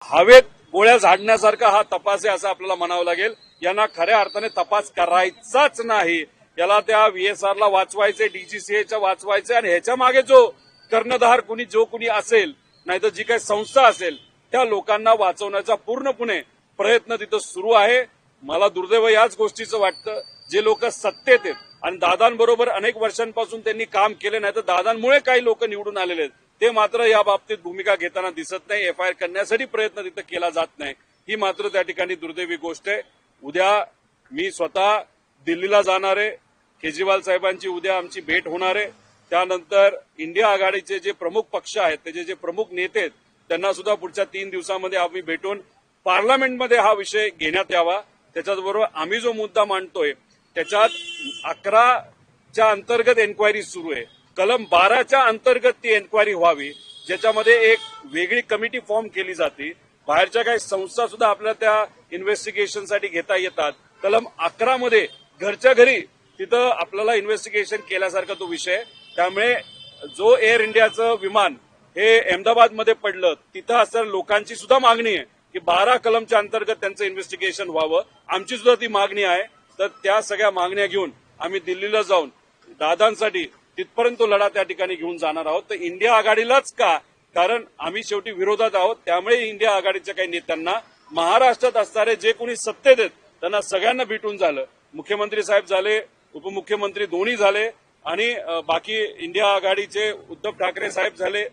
हवेत गोळ्या झाडण्यासारखा हा तपास आहे असं आपल्याला म्हणावं लागेल। यांना खऱ्या अर्थाने तपास करायचाच नाही। याला त्या व्हीएसआरला वाचवायचे, डीजीसीएच्या वाचवायचे आणि ह्याच्या मागे जो कर्णधार जो कुणी असेल, नाहीतर जी काही संस्था असेल, त्या लोकांना वाचवण्याचा पूर्णपणे प्रयत्न तिथं सुरू आहे। मला दुर्दैव याच गोष्टीचं वाटतं, जे लोक सत्तेत आहेत आणि दादांबरोबर अनेक वर्षांपासून त्यांनी काम केले, नाही तर दादांमुळे काही लोक निवडून आलेले आहेत, ते मात्र या बाबतीत भूमिका घेताना दिसत नाही। एफआयआर करण्यासाठी प्रयत्न तिथं केला जात नाही, ही मात्र त्या ठिकाणी दुर्दैवी गोष्ट आहे। उद्या मी स्वतः दिल्लीला जाणार आहे। केजरीवाल साहेबांची उद्या आमची भेट होणार आहे। त्यानंतर इंडिया आघाडीचे जे प्रमुख पक्ष आहेत, त्याचे जे प्रमुख नेते आहेत, त्यांना सुद्धा पुढच्या 3 दिवसांमध्ये आम्ही भेटून पार्लमेंटमध्ये हा विषय घेण्यात यावा। त्याच्याबरोबर आम्ही जो मुद्दा मांडतोय त्याच्यात 11च्या अंतर्गत एन्क्वायरी सुरू आहे, कलम 12च्या अंतर्गत ती एन्क्वायरी व्हावी, ज्याच्यामध्ये एक वेगळी कमिटी फॉर्म केली जाते। बाहेरच्या काही संस्था सुद्धा आपल्याला त्या इन्व्हेस्टिगेशनसाठी घेता येतात। कलम 11 मध्ये घरच्या घरी तिथं आपल्याला इन्व्हेस्टिगेशन केल्यासारखा तो विषय। त्यामुळे जो एअर इंडियाचं विमान हे अहमदाबादमध्ये पडलं, तिथं असणाऱ्या लोकांची सुद्धा मागणी आहे की 12 कलमच्या अंतर्गत त्यांचं इन्व्हेस्टिगेशन व्हावं। आमची सुद्धा ती मागणी आहे। तर त्या सगळ्या मागण्या घेऊन आम्ही दिल्लीला जाऊन दादांसाठी तिथपर्यंत लढा त्या ठिकाणी घेऊन जाणार आहोत। तर इंडिया आघाडीलाच का, कारण आम्ही शेवटी विरोधात आहोत। त्यामुळे इंडिया आघाडीच्या काही नेत्यांना महाराष्ट्रात असणारे जे कोणी सत्तेत आहेत त्यांना सगळ्यांना भेटून झालं। मुख्यमंत्री साहेब झाले, उपमुख्यमंत्री दोन्ही झाले आणि बाकी इंडिया आघाडीचे उद्धव ठाकरे साहेब झाले,